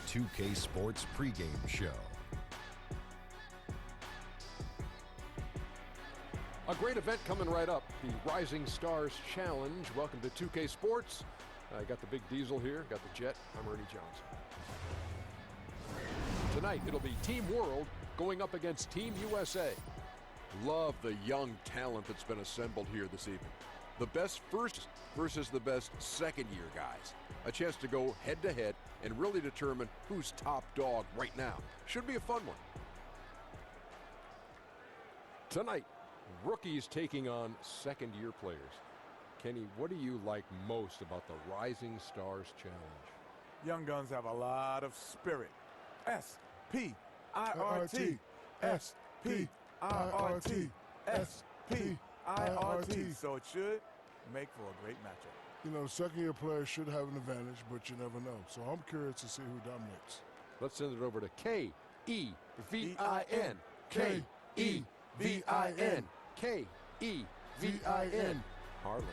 2K Sports pregame show. A great event coming right up, the Rising Stars Challenge. Welcome to 2K Sports. I got the big diesel here, got the jet. I'm Ernie Johnson. Tonight, it'll be Team World going up against Team USA. Love the young talent that's been assembled here this evening. The best first versus the best second-year guys. A chance to go head-to-head and really determine who's top dog right now. Should be a fun one. Tonight, rookies taking on second-year players. Kenny, what do you like most about the Rising Stars Challenge? Young guns have a lot of spirit. S-P-I-R-T. S-P-I-R-T. S-P-I-R-T. So it should make for a great matchup. You know, second-year players should have an advantage, but you never know. So I'm curious to see who dominates. Let's send it over to K-E-V-I-N. K-E-V-I-N. K-E-V-I-N. Harlan.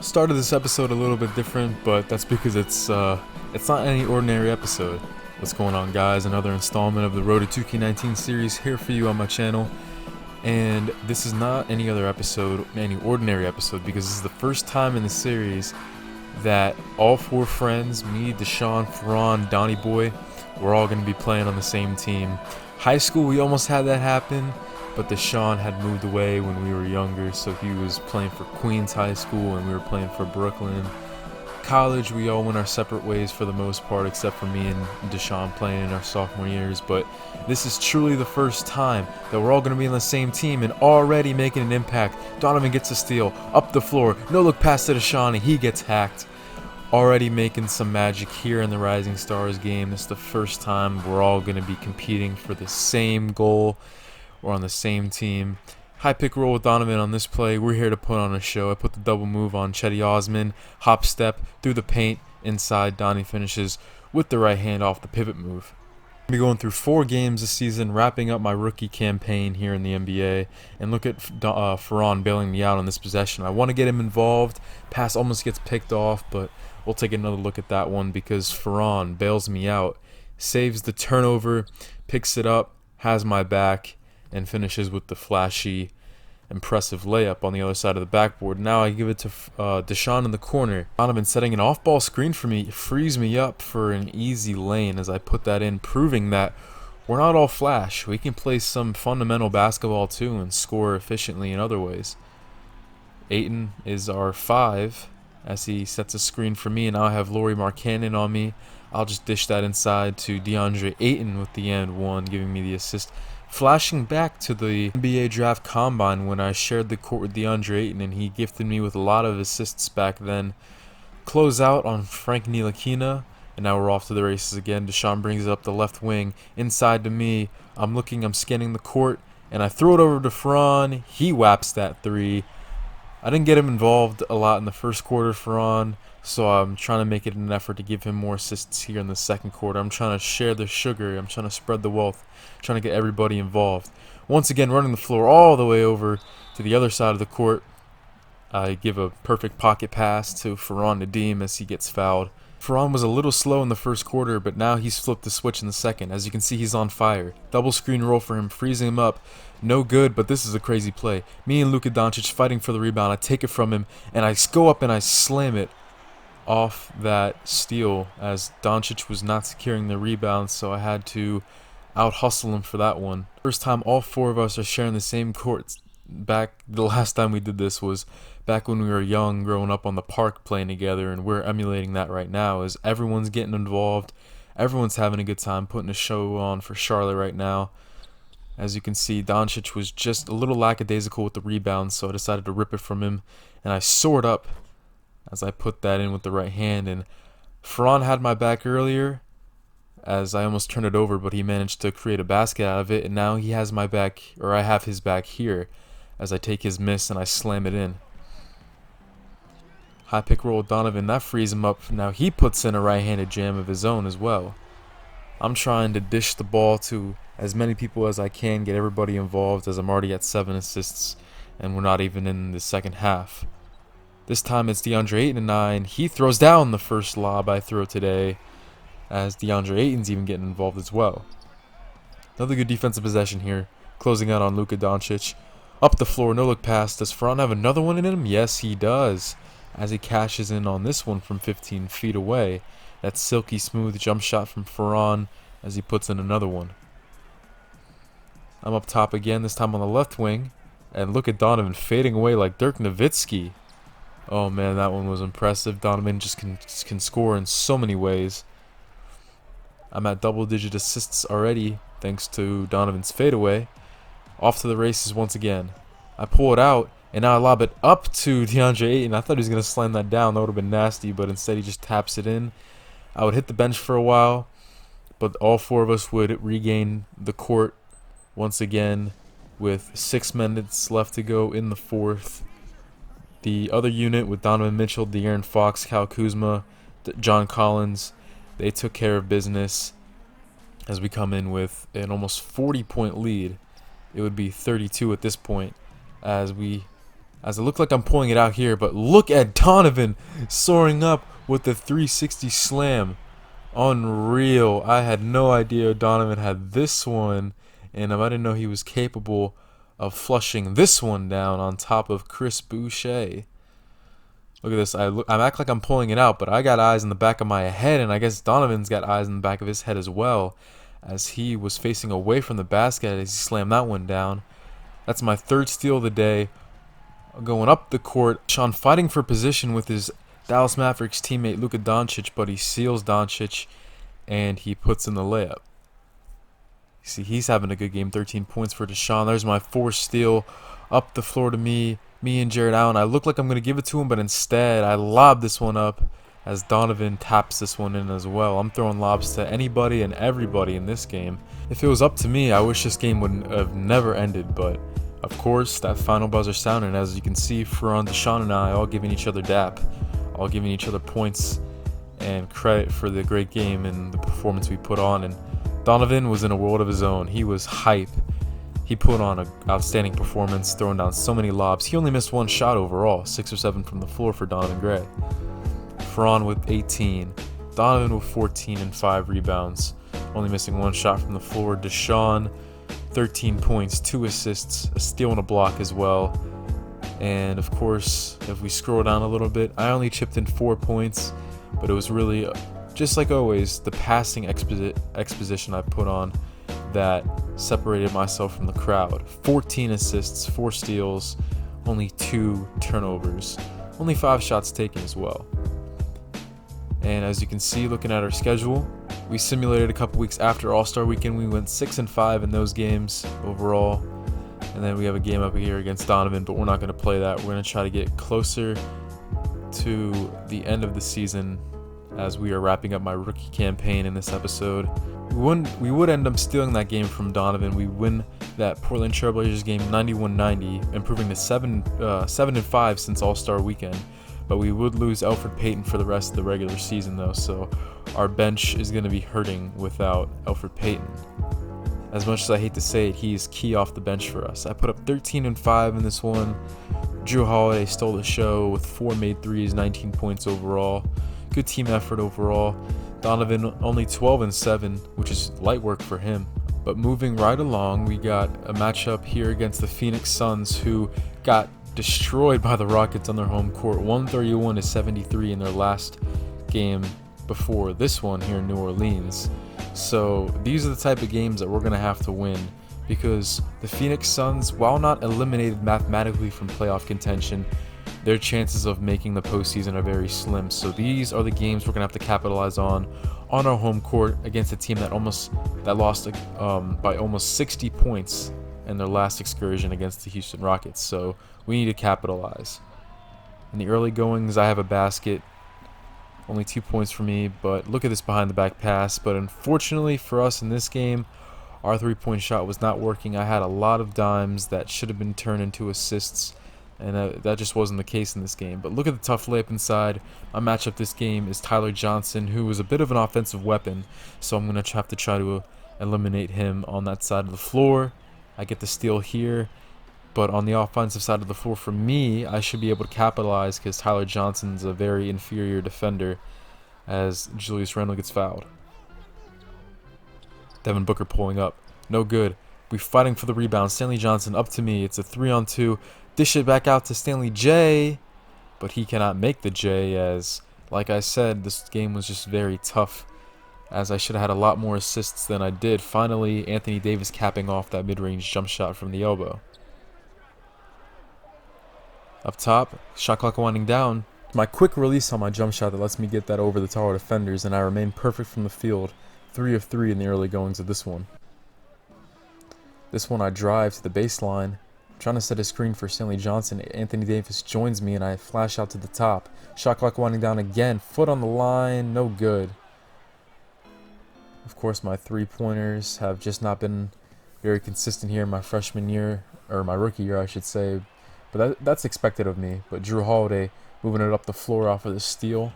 Started this episode a little bit different, but that's because it's not any ordinary episode. What's going on, guys? Another installment of the Road to 2K19 series here for you on my channel. And this is not any other episode, any ordinary episode, because this is the first time in the series that all four friends, me, DeSean, Faran, Donnie Boy, we're all going to be playing on the same team. High school, we almost had that happen, but DeSean had moved away when we were younger, so he was playing for Queens High School and we were playing for Brooklyn. College, we all went our separate ways for the most part, except for me and DeSean playing in our sophomore years. But this is truly the first time that we're all going to be on the same team and already making an impact. Donovan gets a steal, up the floor, no look pass to DeSean, and he gets hacked. Already making some magic here in the Rising Stars game. This is the first time we're all going to be competing for the same goal. We're on the same team. High pick roll with Donovan on this play. We're here to put on a show. I put the double move on Chetty Osman. Hop step through the paint. Inside, Donnie finishes with the right hand off the pivot move. I'm going through 4 games this season, wrapping up my rookie campaign here in the NBA. And look at Faran bailing me out on this possession. I want to get him involved. Pass almost gets picked off, but we'll take another look at that one because Faran bails me out. Saves the turnover, picks it up, has my back, and finishes with the flashy, impressive layup on the other side of the backboard. Now I give it to DeSean in the corner. Donovan setting an off-ball screen for me, frees me up for an easy lane as I put that in, proving that we're not all flash. We can play some fundamental basketball too and score efficiently in other ways. Ayton is our 5 as he sets a screen for me, and now I have Lauri Markkanen on me. I'll just dish that inside to DeAndre Ayton with the and one, giving me the assist. Flashing back to the NBA Draft Combine when I shared the court with DeAndre Ayton, and he gifted me with a lot of assists back then. Close out on Frank Ntilikina, and now we're off to the races again. DeSean brings it up the left wing, inside to me. I'm scanning the court, and I throw it over to Faran. He whaps that 3. I didn't get him involved a lot in the first quarter, Faran, so I'm trying to make it an effort to give him more assists here in the second quarter. I'm trying to share the sugar. I'm trying to spread the wealth. Trying to get everybody involved. Once again, running the floor all the way over to the other side of the court. I give a perfect pocket pass to Faran Nadeem as he gets fouled. Faran was a little slow in the first quarter, but now he's flipped the switch in the second. As you can see, he's on fire. Double screen roll for him, freezing him up. No good, but this is a crazy play. Me and Luka Doncic fighting for the rebound. I take it from him, and I go up and I slam it off that steal as Doncic was not securing the rebound, so I had to out-hustle him for that one. First time all 4 of us are sharing the same court. Back the last time we did this was back when we were young, growing up on the park playing together, and we're emulating that right now as everyone's getting involved. Everyone's having a good time, putting a show on for Charlotte right now. As you can see, Doncic was just a little lackadaisical with the rebound, so I decided to rip it from him, and I soared up as I put that in with the right hand. And Faran had my back earlier as I almost turned it over, but he managed to create a basket out of it, and now he has my back, or I have his back here as I take his miss and I slam it in. High pick roll with Donovan, that frees him up. Now he puts in a right-handed jam of his own as well. I'm trying to dish the ball to as many people as I can, get everybody involved, as I'm already at 7 assists and we're not even in the second half. This time it's DeAndre Ayton and I, and he throws down the first lob I throw today, as DeAndre Ayton's even getting involved as well. Another good defensive possession here, closing out on Luka Doncic. Up the floor, no look pass. Does Faran have another one in him? Yes, he does, as he cashes in on this one from 15 feet away. That silky smooth jump shot from Faran as he puts in another one. I'm up top again, this time on the left wing, and look at Donovan fading away like Dirk Nowitzki. Oh man, that one was impressive. Donovan just can score in so many ways. I'm at double-digit assists already, thanks to Donovan's fadeaway. Off to the races once again. I pull it out, and now I lob it up to DeAndre Ayton. I thought he was going to slam that down. That would have been nasty, but instead he just taps it in. I would hit the bench for a while, but all four of us would regain the court once again with 6 minutes left to go in the fourth. The other unit with Donovan Mitchell, De'Aaron Fox, Kyle Kuzma, John Collins, they took care of business as we come in with an almost 40-point lead. It would be 32 at this point as it look like I'm pulling it out here, but look at Donovan soaring up with the 360 slam. Unreal. I had no idea Donovan had this one, and I didn't know he was capable of flushing this one down on top of Chris Boucher. Look at this. I act like I'm pulling it out, but I got eyes in the back of my head, and I guess Donovan's got eyes in the back of his head as well, as he was facing away from the basket as he slammed that one down. That's my third steal of the day. Going up the court, Sean fighting for position with his Dallas Mavericks teammate Luka Doncic, but he seals Doncic, and he puts in the layup. See, he's having a good game. 13 points for DeSean. There's my fourth steal. Up the floor to me and Jared Allen. I look like I'm going to give it to him, but instead I lob this one up as Donovan taps this one in as well. I'm throwing lobs to anybody and everybody in this game. If it was up to me, I wish this game would have never ended, but of course, that final buzzer sounded. As you can see, Faran, DeSean, and I all giving each other dap, all giving each other points and credit for the great game and the performance we put on. And Donovan was in a world of his own. He was hype. He put on an outstanding performance, throwing down so many lobs. He only missed one shot overall, 6 or 7 from the floor for Donovan Gray. Faran with 18. Donovan with 14 and 5 rebounds. Only missing one shot from the floor. DeSean, 13 points, 2 assists, a steal and a block as well. And of course, if we scroll down a little bit, I only chipped in 4 points, but it was really, just like always, the passing exposition I put on that separated myself from the crowd. 14 assists, 4 steals, only 2 turnovers, only 5 shots taken as well. And as you can see, looking at our schedule, we simulated a couple weeks after All-Star Weekend. We went 6-5 in those games overall. And then we have a game up here against Donovan, but we're not going to play that. We're going to try to get closer to the end of the season as we are wrapping up my rookie campaign in this episode. We would end up stealing that game from Donovan. We win that Portland Trailblazers game 91-90, improving to 7-5 since All-Star Weekend. But we would lose Elfrid Payton for the rest of the regular season, though, so our bench is going to be hurting without Elfrid Payton. As much as I hate to say it, he is key off the bench for us. I put up 13 and 5 in this one. Drew Holiday stole the show with 4 made threes, 19 points overall. Good team effort overall. Donovan only 12 and 7, which is light work for him. But moving right along, we got a matchup here against the Phoenix Suns, who got destroyed by the Rockets on their home court, 131-73 in their last game before this one here in New Orleans. So these are the type of games that we're going to have to win, because the Phoenix Suns, while not eliminated mathematically from playoff contention, their chances of making the postseason are very slim. So these are the games we're going to have to capitalize on our home court against a team that lost by almost 60 points in their last excursion against the Houston Rockets. So we need to capitalize. In the early goings, I have a basket. Only 2 points for me, but look at this behind the back pass. But unfortunately for us in this game, our 3-point shot was not working. I had a lot of dimes that should have been turned into assists, and that just wasn't the case in this game. But look at the tough layup inside. My matchup this game is Tyler Johnson, who is a bit of an offensive weapon, so I'm going to have to try to eliminate him on that side of the floor. I get the steal here, But on the offensive side of the floor, for me, I should be able to capitalize because Tyler Johnson's a very inferior defender as Julius Randle gets fouled. Devin Booker pulling up. No good. We fighting for the rebound. Stanley Johnson up to me. It's a 3-on-2. Dish it back out to Stanley J. But he cannot make the J as, like I said, this game was just very tough, as I should have had a lot more assists than I did. Finally, Anthony Davis capping off that mid-range jump shot from the elbow. Up top, shot clock winding down. My quick release on my jump shot that lets me get that over the taller defenders, and I remain perfect from the field. 3 of 3 in the early goings of this one. This one I drive to the baseline, trying to set a screen for Stanley Johnson. Anthony Davis joins me and I flash out to the top. Shot clock winding down again. Foot on the line, no good. Of course, my three-pointers have just not been very consistent here in my freshman year, or my rookie year, I should say. But that's expected of me. But Drew Holiday moving it up the floor off of the steal,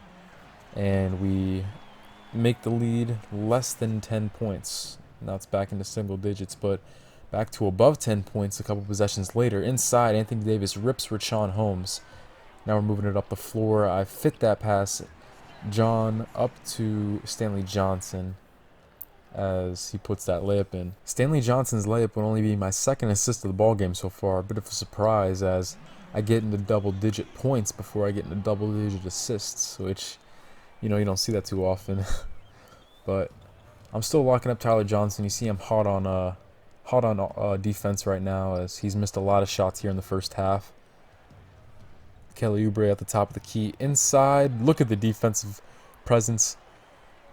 and we make the lead less than 10 points. Now it's back into single digits, but back to above 10 points a couple possessions later. Inside, Anthony Davis rips Richaun Holmes. Now we're moving it up the floor. I fit that pass, John, up to Stanley Johnson as he puts that layup in. Stanley Johnson's layup will only be my second assist of the ball game so far. A bit of a surprise as I get into double-digit points before I get into double-digit assists, which, you know, you don't see that too often. But I'm still locking up Tyler Johnson. You see I'm hot on defense right now as he's missed a lot of shots here in the first half. Kelly Oubre at the top of the key. Inside, look at the defensive presence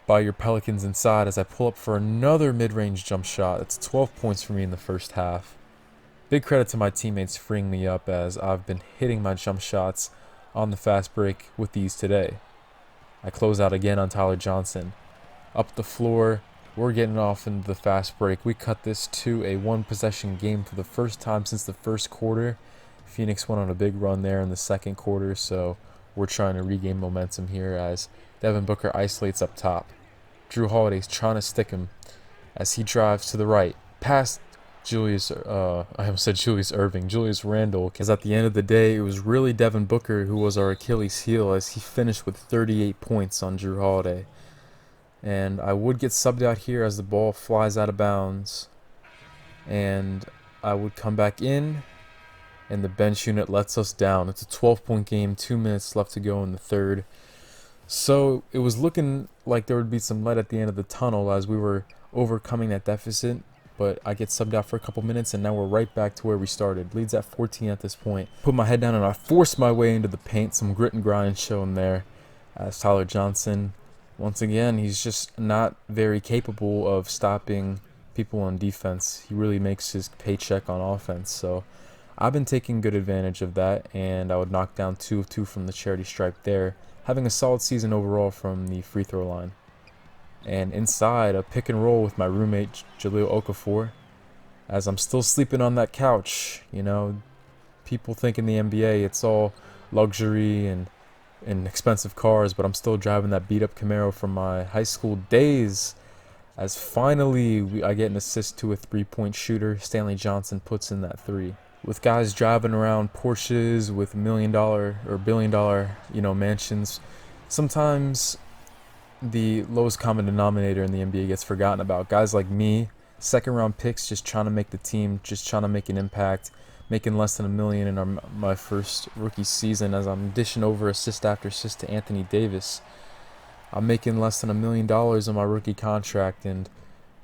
by your Pelicans inside as I pull up for another mid-range jump shot. It's 12 points for me in the first half. Big credit to my teammates freeing me up as I've been hitting my jump shots on the fast break with these today. I close out again on Tyler Johnson. Up the floor, we're getting off into the fast break. We cut this to a one-possession game for the first time since the first quarter. Phoenix went on a big run there in the second quarter, so we're trying to regain momentum here as Devin Booker isolates up top. Drew Holiday's trying to stick him as he drives to the right. Past Julius Randle, because at the end of the day, it was really Devin Booker who was our Achilles heel as he finished with 38 points on Drew Holiday. And I would get subbed out here as the ball flies out of bounds. And I would come back in, and the bench unit lets us down. It's a 12-point game, 2 minutes left to go in the third. So it was looking like there would be some light at the end of the tunnel as we were overcoming that deficit. But I get subbed out for a couple minutes, and now we're right back to where we started. Leads at 14 at this point. Put my head down, and I force my way into the paint. Some grit and grind shown there as Tyler Johnson, once again, he's just not very capable of stopping people on defense. He really makes his paycheck on offense. So I've been taking good advantage of that, and I would knock down 2 of 2 from the charity stripe there, having a solid season overall from the free throw line. And inside, a pick and roll with my roommate, Jahlil Okafor, as I'm still sleeping on that couch. You know, people think in the NBA it's all luxury and expensive cars, but I'm still driving that beat-up Camaro from my high school days. As finally, I get an assist to a three-point shooter. Stanley Johnson puts in that 3. With guys driving around Porsches with $1 million or billion-dollar, mansions, sometimes the lowest common denominator in the NBA gets forgotten about. Guys like me, second-round picks, just trying to make the team, just trying to make an impact, making less than $1 million in my first rookie season as I'm dishing over assist after assist to Anthony Davis. I'm making less than $1 million on my rookie contract, and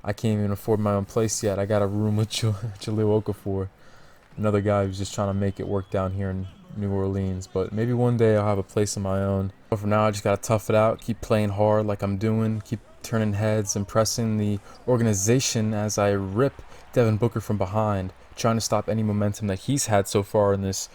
I can't even afford my own place yet. I got a room with Jahlil Okafor, another guy who's just trying to make it work down here in New Orleans. But maybe one day I'll have a place of my own. But for now, I just got to tough it out, keep playing hard like I'm doing, keep turning heads, impressing the organization as I rip Devin Booker from behind, trying to stop any momentum that he's had so far in this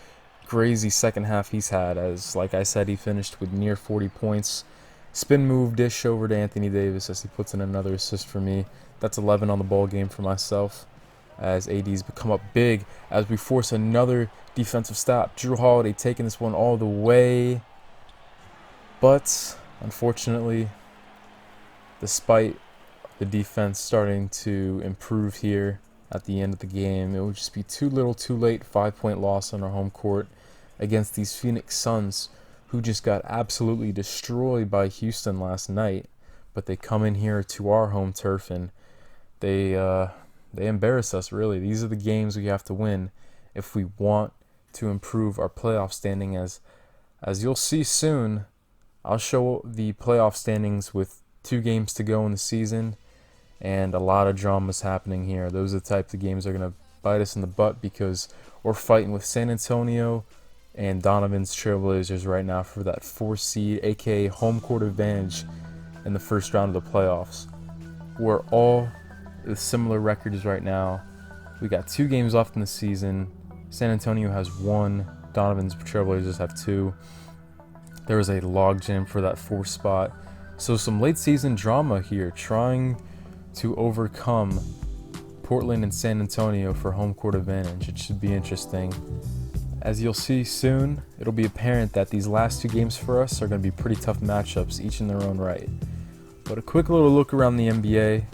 crazy second half he's had. As, like I said, he finished with near 40 points. Spin move dish over to Anthony Davis as he puts in another assist for me. That's 11 on the ball game for myself as AD's become up big as we force another defensive stop. Drew Holiday taking this one all the way. But, unfortunately, despite the defense starting to improve here, at the end of the game. It would just be too little too late. 5-point loss on our home court against these Phoenix Suns, who just got absolutely destroyed by Houston last night. But they come in here to our home turf and they embarrass us, really. These are the games we have to win if we want to improve our playoff standing. As you'll see soon, I'll show the playoff standings with 2 games to go in the season and a lot of dramas happening here. Those are the types of games that are going to bite us in the butt because we're fighting with San Antonio and Donovan's Trailblazers right now for that 4 seed, aka home court advantage in the first round of the playoffs. We're all with similar records right now. We got 2 games left in the season. San Antonio has 1. Donovan's Trailblazers have 2. There was a logjam for that 4th spot. So some late season drama here, trying to overcome Portland and San Antonio for home court advantage. It should be interesting. As you'll see soon, it'll be apparent that these last 2 games for us are going to be pretty tough matchups, each in their own right. But a quick little look around the NBA.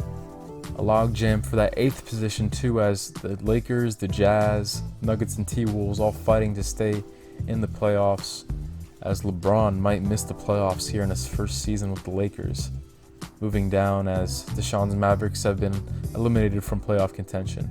A logjam for that 8th position too, as the Lakers, the Jazz, Nuggets, and T-Wolves all fighting to stay in the playoffs, as LeBron might miss the playoffs here in his first season with the Lakers, moving down as DeSean's Mavericks have been eliminated from playoff contention.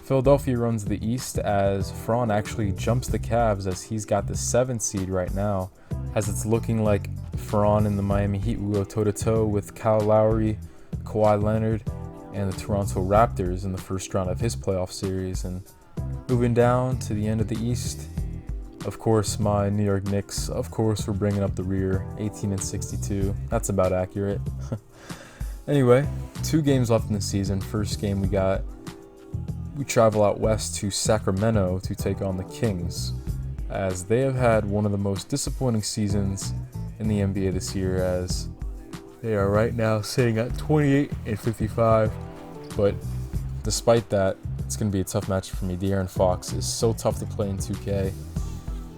Philadelphia runs the East as Faran actually jumps the Cavs, as he's got the 7th seed right now, as it's looking like Faran and the Miami Heat will go toe-to-toe with Kyle Lowry, Kawhi Leonard, and the Toronto Raptors in the first round of his playoff series. And moving down to the end of the East, of course, my New York Knicks, of course, we're bringing up the rear, 18-62. That's about accurate. Anyway, 2 games left in the season. First game we travel out west to Sacramento to take on the Kings, as they have had one of the most disappointing seasons in the NBA this year, as they are right now sitting at 28-55. But despite that, it's going to be a tough match for me. De'Aaron Fox is so tough to play in 2K.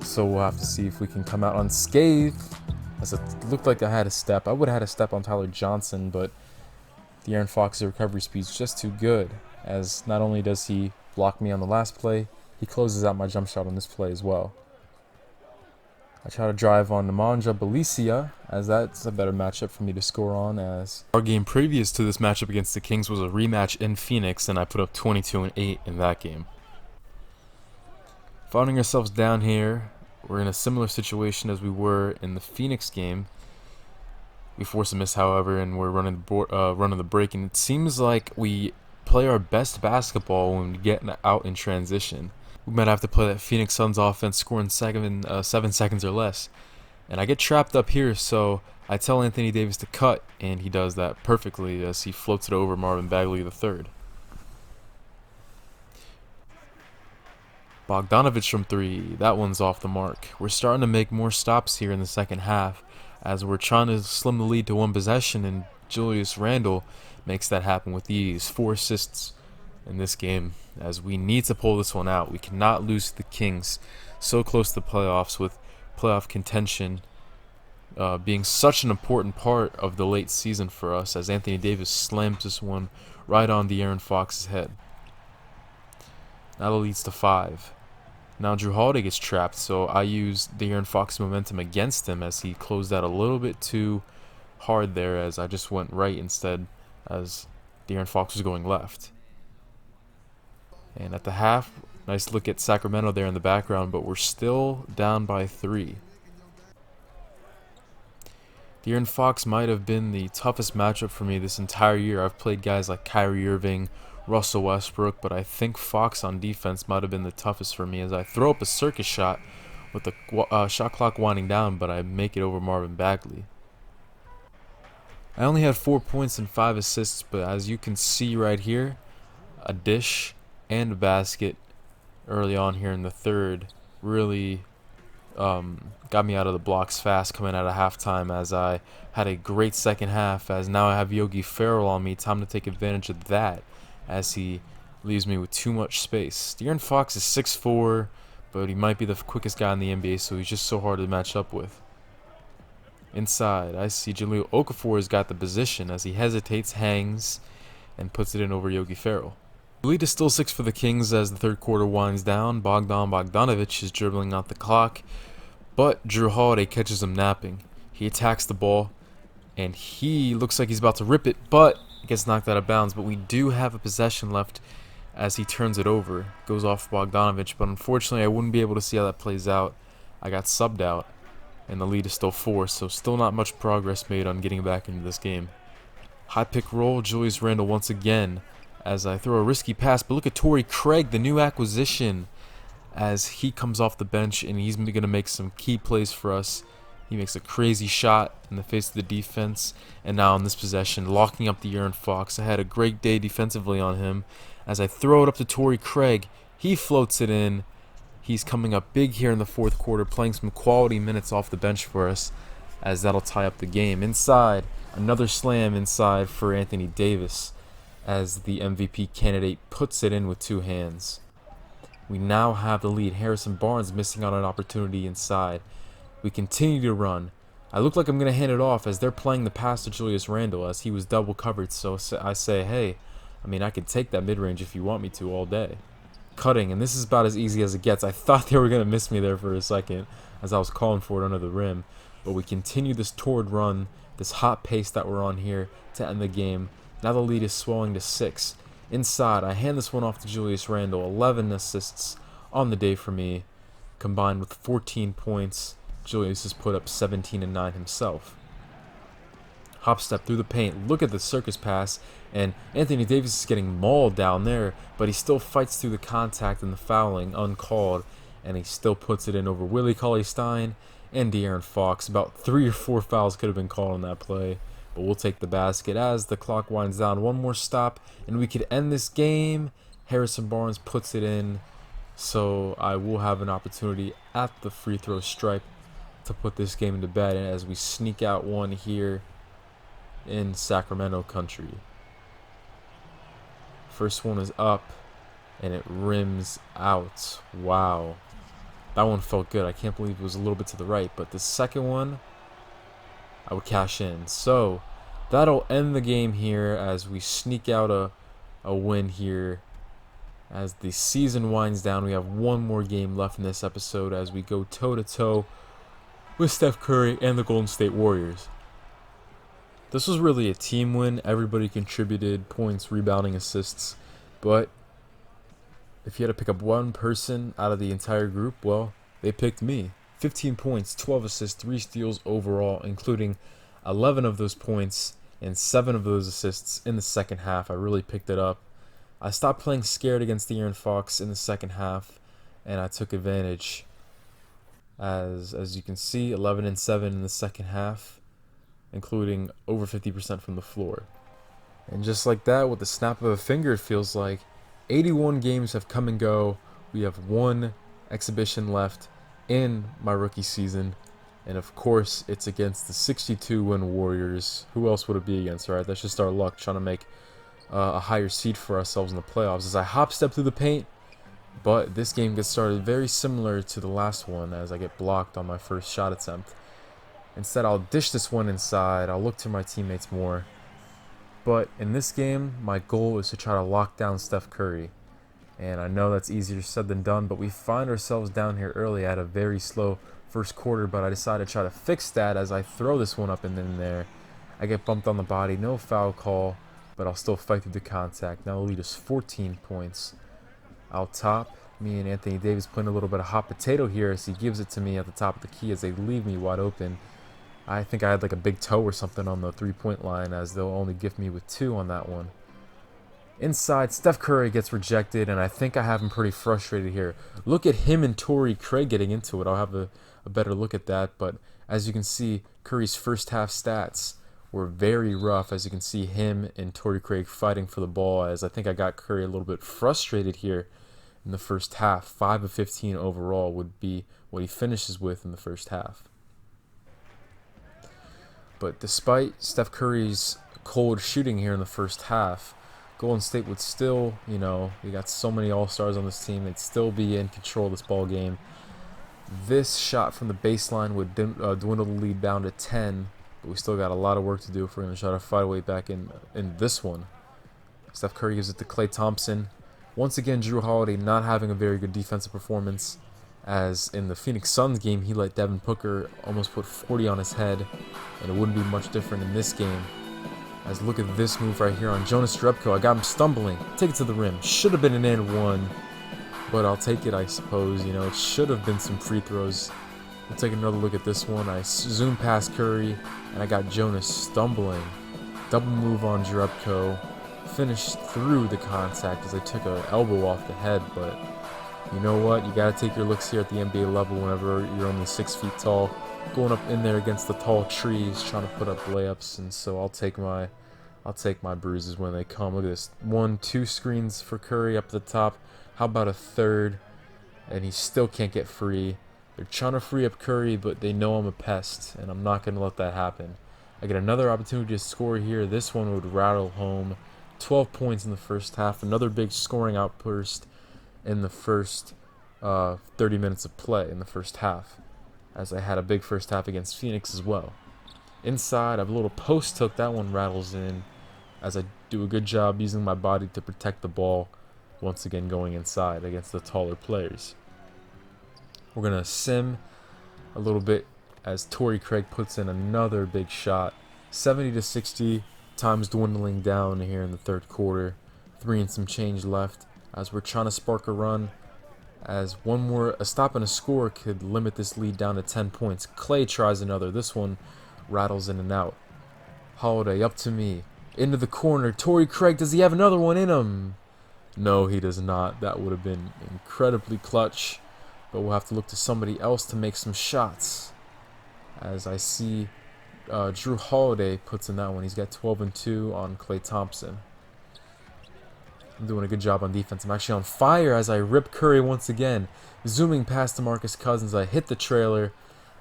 So we'll have to see if we can come out unscathed, as it looked like I had a step. I would have had a step on Tyler Johnson, but De'Aaron Fox's recovery speed is just too good, as not only does he block me on the last play, he closes out my jump shot on this play as well. I try to drive on Nemanja Bjelica, as that's a better matchup for me to score on, as our game previous to this matchup against the Kings was a rematch in Phoenix, and I put up 22-8 in that game. Finding ourselves down here, we're in a similar situation as we were in the Phoenix game. We force a miss, however, and we're running the break, and it seems like we play our best basketball when we get out in transition. We might have to play that Phoenix Suns offense, scoring 7 seconds or less. And I get trapped up here, so I tell Anthony Davis to cut, and he does that perfectly as he floats it over Marvin Bagley III. Bogdanovich from 3, that one's off the mark. We're starting to make more stops here in the second half, as we're trying to slim the lead to 1 possession, and Julius Randle makes that happen with ease. 4 assists in this game, as we need to pull this one out. We cannot lose to the Kings so close to the playoffs, with playoff contention being such an important part of the late season for us, as Anthony Davis slams this one right on De'Aaron Fox's head. Now it leads to 5. Now Drew Holiday gets trapped, so I use De'Aaron Fox's momentum against him, as he closed out a little bit too hard there, as I just went right instead, as De'Aaron Fox was going left. And at the half, nice look at Sacramento there in the background, but we're still down by 3. De'Aaron Fox might have been the toughest matchup for me this entire year. I've played guys like Kyrie Irving, Russell Westbrook, but I think Fox on defense might have been the toughest for me, as I throw up a circus shot with the shot clock winding down, but I make it over Marvin Bagley. I only had 4 points and 5 assists, but as you can see right here, a dish and a basket early on here in the third really got me out of the blocks fast coming out of halftime, as I had a great second half, as now I have Yogi Ferrell on me. Time to take advantage of that, as he leaves me with too much space. De'Aaron Fox is 6'4", but he might be the quickest guy in the NBA, so he's just so hard to match up with. Inside, I see Jahlil Okafor has got the position, as he hesitates, hangs, and puts it in over Yogi Ferrell. The lead is still 6 for the Kings as the third quarter winds down. Bogdanovich is dribbling out the clock, but Drew Holiday catches him napping. He attacks the ball, and he looks like he's about to rip it, but gets knocked out of bounds. But we do have a possession left as he turns it over. Goes off Bogdanovich, but unfortunately I wouldn't be able to see how that plays out. I got subbed out, and the lead is still 4, so still not much progress made on getting back into this game. High pick roll, Julius Randle once again as I throw a risky pass, but look at Torrey Craig, the new acquisition, as he comes off the bench and he's going to make some key plays for us. He makes a crazy shot in the face of the defense, and now in this possession, locking up the Aaron Fox. I had a great day defensively on him. As I throw it up to Torrey Craig, he floats it in. He's coming up big here in the fourth quarter, playing some quality minutes off the bench for us, as that'll tie up the game. Inside, another slam inside for Anthony Davis, as the MVP candidate puts it in with 2 hands. We now have the lead. Harrison Barnes missing out on an opportunity inside. We continue to run. I look like I'm going to hand it off as they're playing the pass to Julius Randle as he was double covered. So I say, hey, I could take that mid-range if you want me to all day. Cutting, and this is about as easy as it gets. I thought they were going to miss me there for a second as I was calling for it under the rim. But we continue this toward run, this hot pace that we're on here to end the game. Now the lead is swelling to 6. Inside, I hand this one off to Julius Randle. 11 assists on the day for me, combined with 14 points. Julius has put up 17 and 9 himself. Hop step through the paint. Look at the circus pass, and Anthony Davis is getting mauled down there, but he still fights through the contact and the fouling uncalled, and he still puts it in over Willie Cauley-Stein and De'Aaron Fox. About 3 or 4 fouls could have been called on that play, but we'll take the basket as the clock winds down. One more stop, and we could end this game. Harrison Barnes puts it in, so I will have an opportunity at the free throw stripe to put this game into bed as we sneak out one here in Sacramento country. First one is up, and it rims out. Wow. That one felt good. I can't believe it was a little bit to the right, but the second one, I would cash in. So that'll end the game here as we sneak out a win here. As the season winds down, we have one more game left in this episode as we go toe-to-toe with Steph Curry and the Golden State Warriors. This was really a team win. Everybody contributed points, rebounding, assists. But if you had to pick up one person out of the entire group, well, they picked me. 15 points, 12 assists, 3 steals overall, including 11 of those points and 7 of those assists in the second half. I really picked it up. I stopped playing scared against the Aaron Fox in the second half, and I took advantage. As you can see, 11 and 7 in the second half, including over 50% from the floor. And just like that, with the snap of a finger, it feels like 81 games have come and go. We have one exhibition left in my rookie season, and of course it's against the 62-win Warriors. Who else would it be against, right? That's just our luck, trying to make a higher seed for ourselves in the playoffs. As I hop step through the paint, but this game gets started very similar to the last one as I get blocked on my first shot attempt. Instead, I'll dish this one inside. I'll look to my teammates more. But in this game, my goal is to try to lock down Steph Curry. And I know that's easier said than done, but we find ourselves down here early at a very slow first quarter, but I decided to try to fix that as I throw this one up and in there. I get bumped on the body, no foul call, but I'll still fight through the contact. Now the lead is 14 points. Out top, me and Anthony Davis playing a little bit of hot potato here as he gives it to me at the top of the key as they leave me wide open. I think I had like a big toe or something on the three-point line as they'll only gift me with 2 on that one. Inside, Steph Curry gets rejected, and I think I have him pretty frustrated here. Look at him and Torrey Craig getting into it. I'll have a better look at that, but as you can see, Curry's first half stats were very rough. As you can see, him and Torrey Craig fighting for the ball, as I think I got Curry a little bit frustrated here in the first half. 5 of 15 overall would be what he finishes with in the first half. But despite Steph Curry's cold shooting here in the first half, Golden State would still, we got so many all-stars on this team, they'd still be in control of this ball game. This shot from the baseline would dwindle the lead down to 10, but we still got a lot of work to do if we're going to try to fight our way back in this one. Steph Curry gives it to Klay Thompson. Once again, Drew Holiday not having a very good defensive performance, as in the Phoenix Suns game, he let Devin Booker almost put 40 on his head, and it wouldn't be much different in this game. As look at this move right here on Jonas Jerebko. I got him stumbling. Take it to the rim. Should have been an and one, but I'll take it, I suppose. You know, it should have been some free throws. We'll take another look at this one. I zoom past Curry, and I got Jonas stumbling. Double move on Jerebko. Finished through the contact as I took an elbow off the head, but you know what? You got to take your looks here at the NBA level whenever you're only 6 feet tall. Going up in there against the tall trees, trying to put up layups, and so I'll take my bruises when they come. Look at this. 1-2 screens for Curry up the top. How about a third? And he still can't get free. They're trying to free up Curry, but they know I'm a pest, and I'm not going to let that happen. I get another opportunity to score here. This one would rattle home. 12 points in the first half. Another big scoring outburst in the first 30 minutes of play in the first half, as I had a big first half against Phoenix as well. Inside, I have a little post hook. That one rattles in, as I do a good job using my body to protect the ball, once again going inside against the taller players. We're going to sim a little bit as Torrey Craig puts in another big shot. 70-60, time's dwindling down here in the third quarter. 3 and some change left as we're trying to spark a run, as a stop and a score could limit this lead down to 10 points. Clay tries another. This one rattles in and out. Holiday up to me. Into the corner. Torrey Craig, does he have another one in him? No, he does not. That would have been incredibly clutch. But we'll have to look to somebody else to make some shots. As I see Drew Holiday puts in that one. He's got 12 and 2 on Klay Thompson. I'm doing a good job on defense. I'm actually on fire as I rip Curry once again. Zooming past DeMarcus Cousins, I hit the trailer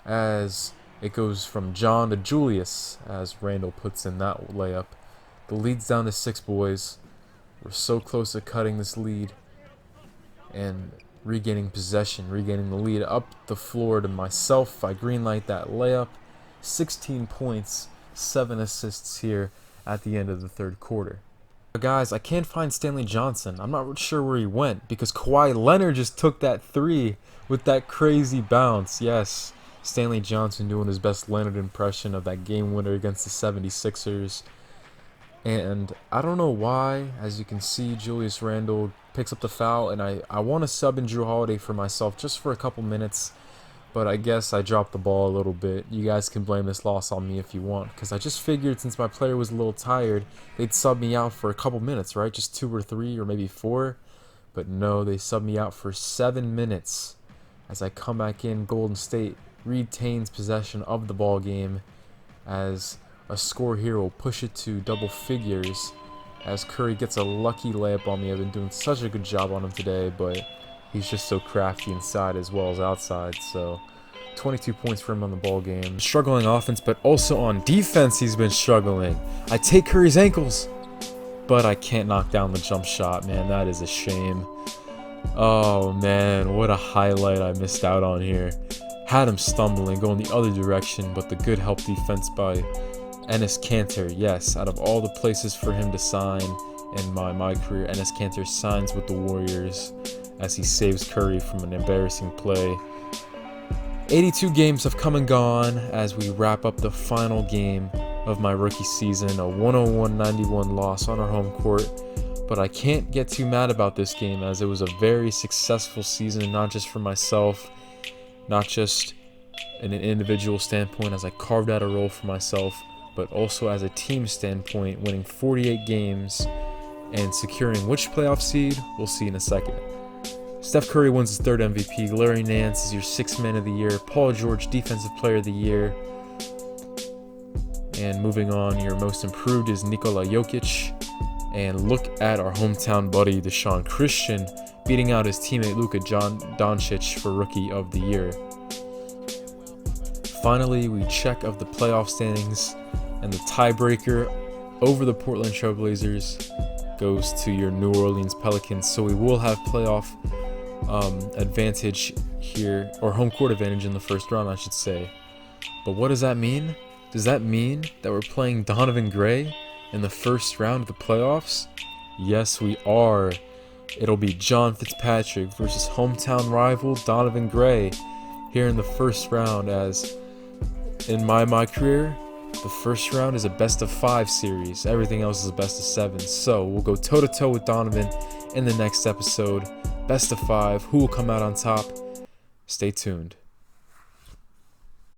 as it goes from John to Julius as Randall puts in that layup. The lead's down to 6, boys. We're so close to cutting this lead and regaining possession, regaining the lead. Up the floor to myself. I greenlight that layup. 16 points, 7 assists here at the end of the third quarter. Guys, I can't find Stanley Johnson. I'm not sure where he went because Kawhi Leonard just took that 3 with that crazy bounce. Yes, Stanley Johnson doing his best Leonard impression of that game winner against the 76ers. And I don't know why, as you can see, Julius Randle picks up the foul, and I want to sub in Drew Holiday for myself just for a couple minutes. But I guess I dropped the ball a little bit. You guys can blame this loss on me if you want, because I just figured since my player was a little tired, they'd sub me out for a couple minutes, right? Just 2 or 3 or maybe 4. But no, they subbed me out for 7 minutes. As I come back in, Golden State retains possession of the ball game, as a score here will push it to double figures, as Curry gets a lucky layup on me. I've been doing such a good job on him today, but he's just so crafty inside as well as outside. So 22 points for him on the ball game. Struggling offense, but also on defense he's been struggling. I take Curry's ankles, but I can't knock down the jump shot, man. That is a shame. Oh man, what a highlight I missed out on here. Had him stumbling, going the other direction, but the good help defense by Enes Kanter. Yes, out of all the places for him to sign in my career, Enes Kanter signs with the Warriors as he saves Curry from an embarrassing play. 82 games have come and gone as we wrap up the final game of my rookie season, a 101-91 loss on our home court. But I can't get too mad about this game, as it was a very successful season, not just for myself, not just in an individual standpoint as I carved out a role for myself, but also as a team standpoint, winning 48 games and securing which playoff seed, we'll see in a second. Steph Curry wins his 3rd MVP. Larry Nance is your 6th man of the year. Paul George, defensive player of the year. And moving on, your most improved is Nikola Jokic. And look at our hometown buddy, DeSean Christian, beating out his teammate Luka Doncic for Rookie of the Year. Finally, we check of the playoff standings, and the tiebreaker over the Portland Trailblazers goes to your New Orleans Pelicans. So we will have playoff advantage here, or home court advantage in the first round, I should say. But what does that mean? Does that mean that we're playing Donovan Gray in the first round of the playoffs? Yes, we are. it'll be John Fitzpatrick versus hometown rival Donovan Gray here in the first round, as in my career, the first round is a best-of-5 series. Everything else is a best-of-7. So we'll go toe-to-toe with Donovan in the next episode. Best-of-5. Who will come out on top? Stay tuned.